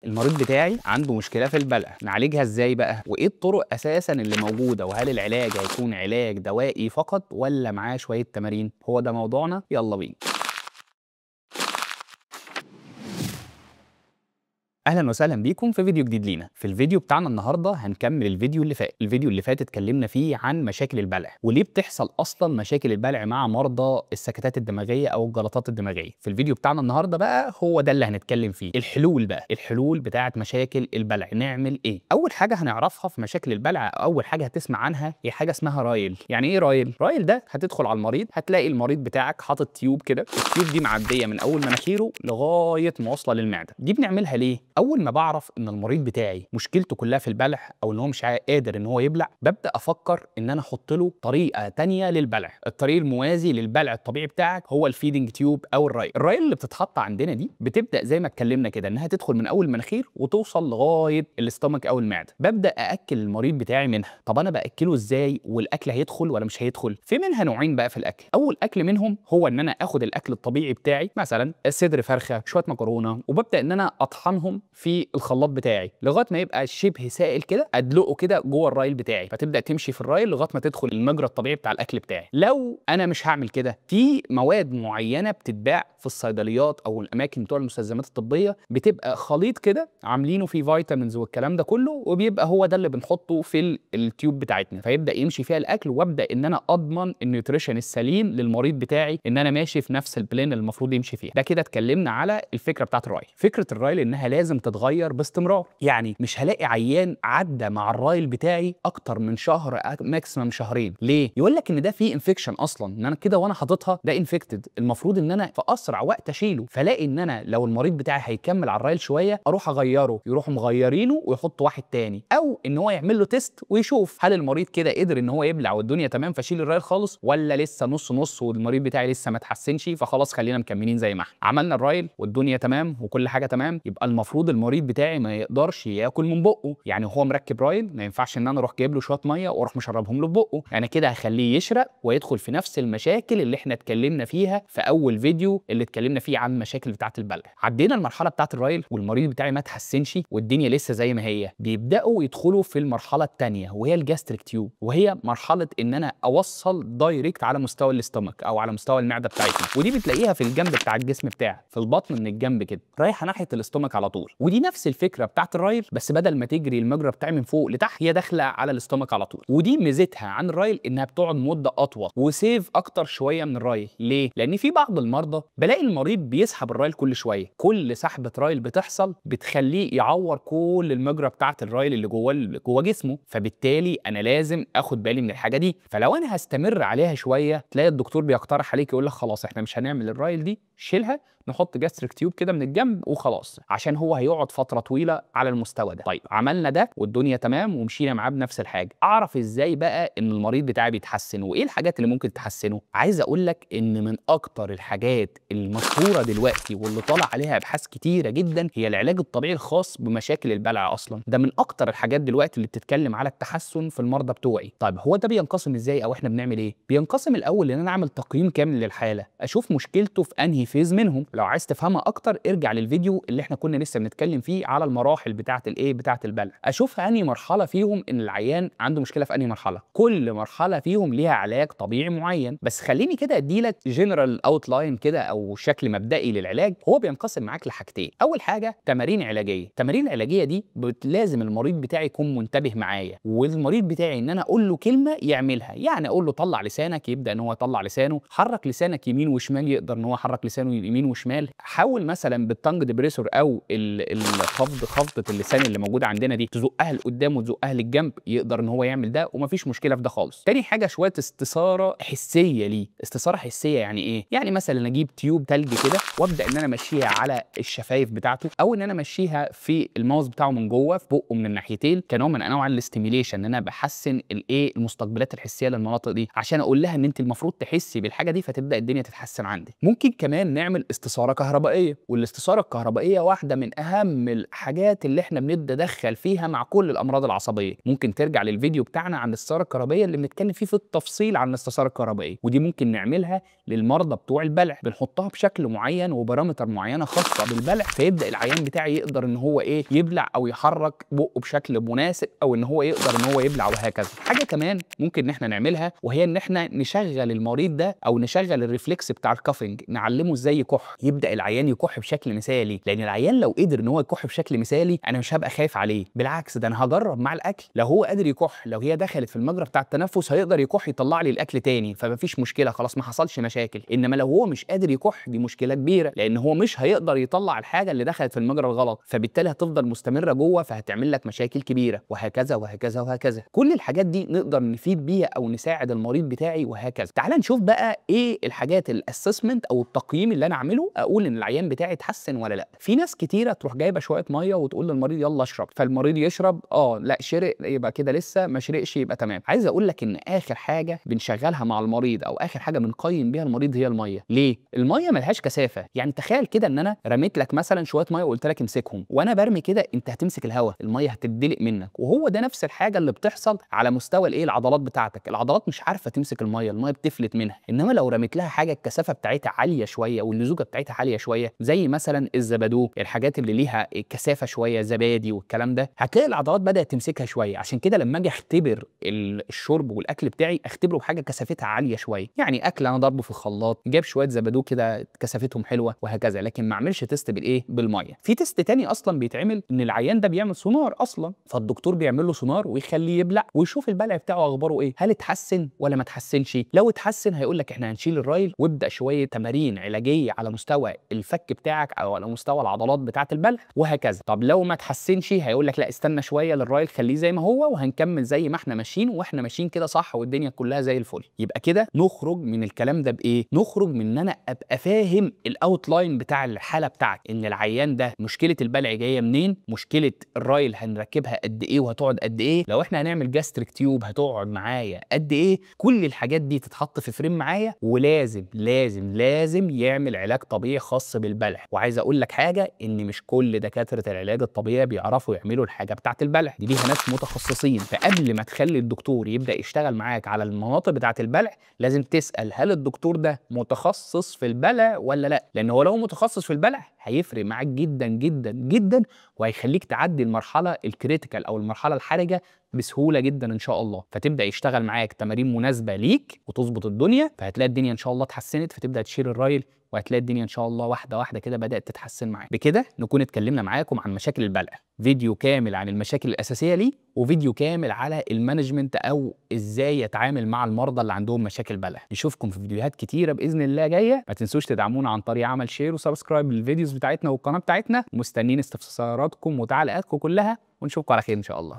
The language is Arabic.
المريض بتاعي عنده مشكلة في البلع، نعالجها إزاي بقى؟ وإيه الطرق أساسًا اللي موجودة؟ وهل العلاج هيكون علاج دوائي فقط والّا معاه شوية تمارين؟ هو ده موضوعنا، يالّا بينا. اهلا وسهلا بيكم في فيديو جديد لينا. في الفيديو بتاعنا النهارده هنكمل الفيديو اللي فات. الفيديو اللي فات اتكلمنا فيه عن مشاكل البلع وليه بتحصل اصلا مشاكل البلع مع مرضى السكتات الدماغيه او الجلطات الدماغيه. في الفيديو بتاعنا النهارده بقى هو ده اللي هنتكلم فيه، الحلول بقى، الحلول بتاعه مشاكل البلع. نعمل ايه؟ اول حاجه هنعرفها في مشاكل البلع، اول حاجه هتسمع عنها هي حاجه اسمها رايل. يعني ايه رايل؟ رايل ده هتدخل على المريض هتلاقي المريض بتاعك حاطط تيوب كده، التيوب دي معديه من اول مناخيره لغايه ما واصله للمعده. دي بنعملها ليه؟ اول ما بعرف ان المريض بتاعي مشكلته كلها في البلع او ان هو مش قادر ان هو يبلع، ببدا افكر ان انا احط له طريقه تانية للبلع. الطريق الموازي للبلع الطبيعي بتاعك هو الفيدنج تيوب او الرايل. الرايل اللي بتتحط عندنا دي بتبدا زي ما اتكلمنا كده انها تدخل من اول المناخير وتوصل لغايه الاستومك او المعده. ببدا ااكل المريض بتاعي منها. طب انا باكله ازاي؟ والاكل هيدخل ولا مش هيدخل؟ في منها نوعين بقى في الاكل. اول اكل منهم هو ان انا اخد الاكل الطبيعي بتاعي، مثلا صدر فرخه، شويه مكرونه، وببدا ان انا اطحنهم في الخلاط بتاعي لغايه ما يبقى شبه سائل كده، ادلقه كده جوه الرايل بتاعي، فتبدا تمشي في الرايل لغايه ما تدخل المجرى الطبيعي بتاع الاكل بتاعي. لو انا مش هعمل كده، في مواد معينه بتتباع في الصيدليات او الاماكن بتوع المستلزمات الطبيه، بتبقى خليط كده عاملينه فيه فيتامينز والكلام ده كله، وبيبقى هو ده اللي بنحطه في التيوب بتاعتنا، فيبدا يمشي فيها الاكل، وابدا ان انا اضمن النيوتريشن السليم للمريض بتاعي، ان انا ماشي في نفس البلان اللي المفروض يمشي فيها. ده كده اتكلمنا على الفكره بتاعت الرايل. فكره الرايل انها لازم تتغير باستمرار، يعني مش هلاقي عيان عدى مع الرايل بتاعي اكتر من شهر، ماكسيمم شهرين. ليه؟ يقول لك ان ده فيه انفكشن اصلا، ان انا كده وانا حاططها ده انفكتد، المفروض ان انا في اسرع وقت اشيله. فلاقي ان انا لو المريض بتاعي هيكمل على الرايل شويه اروح اغيره، يروحوا مغيرينه ويحط واحد تاني، او ان هو يعمل له تيست ويشوف هل المريض كده قدر ان هو يبلع والدنيا تمام فاشيل الرايل خالص، ولا لسه نص نص والمريض بتاعي لسه ما اتحسنش فخلاص خلينا مكملين زي ما احنا. عملنا الرايل والدنيا تمام وكل حاجه تمام، يبقى المفروض المريض بتاعي ما يقدرش ياكل من بقه. يعني هو مركب رايل، ما ينفعش ان انا اروح جايب له شويه ميه واروح مشربهم له ببقه، يعني كده هخليه يشرق ويدخل في نفس المشاكل اللي احنا اتكلمنا فيها في اول فيديو اللي اتكلمنا فيه عن المشاكل بتاعه البلع. عدينا المرحله بتاعه الرايل والمريض بتاعي ما اتحسنش والدنيا لسه زي ما هي، بيبداوا يدخلوا في المرحله الثانيه وهي الجاستريك تيوب، وهي مرحله ان انا اوصل دايركت على مستوى الاستومك او على مستوى المعده بتاعتنا. ودي بتلاقيها في الجنب بتاع الجسم بتاعك، في البطن من الجنب كده رايحه ناحيه الاستومك على طول. ودي نفس الفكره بتاعه الرايل، بس بدل ما تجري المجرى بتاعي من فوق لتحت هي داخله على الاستومك على طول. ودي ميزتها عن الرايل انها بتقعد مده اطول وسيف اكتر شويه من الرايل. ليه؟ لان في بعض المرضى بلاقي المريض بيسحب الرايل كل شويه، كل سحبه رايل بتحصل بتخليه يعور كل المجرى بتاعه الرايل اللي جوه جسمه، فبالتالي انا لازم اخد بالي من الحاجه دي. فلو انا هستمر عليها شويه تلاقي الدكتور بيقترح عليك يقول لك خلاص احنا مش هنعمل الرايل دي، شيلها، نحط جاستريك تيوب كده من الجنب وخلاص، عشان هو هيقعد فتره طويله على المستوى ده. طيب عملنا ده والدنيا تمام ومشينا معاه بنفس الحاجه، اعرف ازاي بقى ان المريض بتاعي بيتحسن وايه الحاجات اللي ممكن تحسنه؟ عايز اقول لك ان من اكتر الحاجات المشهوره دلوقتي واللي طالع عليها ابحاث كتيره جدا هي العلاج الطبيعي الخاص بمشاكل البلع. اصلا ده من اكتر الحاجات دلوقتي اللي بتتكلم على التحسن في المرضى بتوعي. طيب هو ده بينقسم ازاي او احنا بنعمل ايه؟ بينقسم الاول ان انا اعمل تقييم كامل للحاله، اشوف مشكلته في انهي فيز منهم. لو عايز تفهمها اكتر ارجع للفيديو اللي احنا كنا لسه بنتكلم فيه على المراحل بتاعه بتاعه البلع. اشوف انهي مرحله فيهم ان العيان عنده مشكله في انهي مرحله. كل مرحله فيهم ليها علاج طبيعي معين، بس خليني كده اديلك جنرال اوتلاين كده او شكل مبدئي للعلاج. هو بينقسم معاك لحاجتين. اول حاجه تمارين علاجيه. التمارين العلاجيه دي لازم المريض بتاعي يكون منتبه معايا، والمريض بتاعي ان انا اقول له كلمه يعملها. يعني اقول له طلع لسانك، يبدا ان هو يطلع لسانه، حرك لسانك يمين وشمال، يقدر ان هو يحرك لسانه يمين وشمال. حاول مثلا بالتنج ديبريسور او خفضه اللسان اللي موجوده عندنا دي تزقها لقدام وتزقها للجنب، يقدر ان هو يعمل ده ومفيش مشكله في ده خالص. تاني حاجه شويه استثاره حسيه ليه. استثاره حسيه يعني ايه؟ يعني مثلا اجيب تيوب تلج كده وابدا ان انا امشيها على الشفايف بتاعته، او ان انا امشيها في الماوس بتاعه من جوه في بقه من الناحيتين، كنوع من انواع الاستيميليشن، ان انا بحسن المستقبلات الحسيه للمناطق دي، عشان اقول لها ان انت المفروض تحسي بالحاجه دي فتبدا الدنيا تتحسن عندك. ممكن كمان نعمل استثاره كهربائيه، والاستثاره الكهربائيه واحده من اهم الحاجات اللي احنا بنتدخل فيها مع كل الامراض العصبيه. ممكن ترجع للفيديو بتاعنا عن الاستثاره الكهربائيه اللي بنتكلم فيه في التفصيل عن الاستثاره الكهربائيه، ودي ممكن نعملها للمرضى بتوع البلع، بنحطها بشكل معين وبارامتر معينه خاصه بالبلع، فيبدا العيان بتاعي يقدر ان هو يبلع او يحرك بقه بشكل مناسب، او ان هو يقدر ان هو يبلع وهكذا. حاجه كمان ممكن ان احنا نعملها وهي ان احنا نشغل المريض ده او نشغل الريفلكس بتاع الكافنج، نعلمه ازاي يكح، يبدا العيان يكح بشكل مثالي. لان العيان لو قدر ان هو يكح بشكل مثالي انا مش هبقى خايف عليه، بالعكس ده انا هجرب مع الاكل، لو هو قادر يكح، لو هي دخلت في المجرى بتاع التنفس هيقدر يكح يطلع لي الاكل تاني، فمفيش مشكله، خلاص ما حصلش مشاكل. انما لو هو مش قادر يكح دي مشكله كبيره، لان هو مش هيقدر يطلع الحاجه اللي دخلت في المجرى الغلط، فبالتالي هتفضل مستمره جوه، فهتعمل لك مشاكل كبيره، وهكذا وهكذا وهكذا. كل الحاجات دي نقدر نفيد بيها او نساعد المريض بتاعي وهكذا. تعال نشوف بقى ايه الحاجات الاسسمنت او التقييم اللي انا اعمله اقول ان العيان بتاعي اتحسن ولا لا. في ناس كتيره تروح جايبه شويه ميه وتقول للمريض يلا اشرب، فالمريض يشرب، لا شرق يبقى كده لسه، ما شرقش يبقى تمام. عايز اقول لك ان اخر حاجه بنشغلها مع المريض او اخر حاجه بنقيم بيها المريض هي الميه. ليه؟ الميه ملهاش كثافه. يعني تخيل كده ان انا رميت لك مثلا شويه ميه وقلت لك امسكهم، وانا برمي كده انت هتمسك الهواء، الميه هتدلق منك، وهو ده نفس الحاجه اللي بتحصل على مستوى العضلات بتاعتك. العضلات مش عارفه تمسك الميه بتفلت منها. انما لو رميت لها حاجه الكثافه بتاعتها عاليه شويه واللزوجه بتاعتها عاليه شويه، زي مثلا الزبادو، الحاجات اللي ليها كثافه شويه، زبادي والكلام ده، هتلاقي العضلات بدات تمسكها شويه. عشان كده لما اجي اختبر الشرب والاكل بتاعي اختبره بحاجه كثافتها عاليه شويه، يعني اكل انا ضربه في الخلاط جاب شويه زبادو كده كثافتهم حلوه وهكذا، لكن ما اعملش تيست بالميه. في تيست تاني اصلا بيتعمل ان العيان ده بيعمل سونار اصلا، فالدكتور بيعمل له سونار ويخليه يبلع ويشوف البلع بتاعه اخباره ايه، هل اتحسن ولا ما اتحسنش. لو اتحسن هيقول لك احنا هنشيل الرايل وابدا شويه تمارين علاجيه على مستوى الفك بتاعك او على مستوى العضلات بتاعه البلع وهكذا. طب لو ما اتحسنش هيقول لك لا استنى شويه للرايل، خليه زي ما هو وهنكمل زي ما احنا ماشيين، واحنا ماشيين كده صح والدنيا كلها زي الفل. يبقى كده نخرج من الكلام ده بايه؟ نخرج من ان انا ابقى فاهم الاوتلاين بتاع الحاله بتاعتي، ان العيان ده مشكله البلع جايه منين، مشكله الرايل هنركبها قد ايه وهتقعد قد ايه، لو احنا هنعمل جاستريك تيوب هتقعد معايا قد ايه. كل الحاجات دي تتحط في فريم معايا، ولازم لازم لازم يعمل علاج طبيعي خاص بالبلع. وعايز اقول لك حاجه، ان مش كل دكاتره العلاج الطبيعي بيعرفوا يعملوا الحاجه بتاعه البلع دي، ليها ناس متخصصين. فقبل ما تخلي الدكتور يبدا يشتغل معاك على المناطق بتاعه البلع لازم تسال هل الدكتور ده متخصص في البلع ولا لا، لان هو لو متخصص في البلع هيفرق معاك جدا جدا جدا، وهيخليك تعدي المرحله الكريتيكال او المرحله الحرجه بسهوله جدا ان شاء الله. فتبدا يشتغل معاك تمارين مناسبه ليك وتظبط الدنيا، فهتلاقي الدنيا ان شاء الله اتحسنت، فتبدا تشيل الرايل وهتلاقي الدنيا ان شاء الله واحده واحده كده بدات تتحسن معاك. بكده نكون اتكلمنا معاكم عن مشاكل البلع، فيديو كامل عن المشاكل الاساسيه ليه، وفيديو كامل على المانجمنت او ازاي يتعامل مع المرضى اللي عندهم مشاكل بلع. نشوفكم في فيديوهات كتيره باذن الله جايه. ما تنسوش تدعمونا عن طريق عمل شير وسبسكرايب للفيديوز بتاعتنا والقناه بتاعتنا. مستنيين استفساراتكم وتعليقاتكم كلها، ونشوفكم على خير ان شاء الله.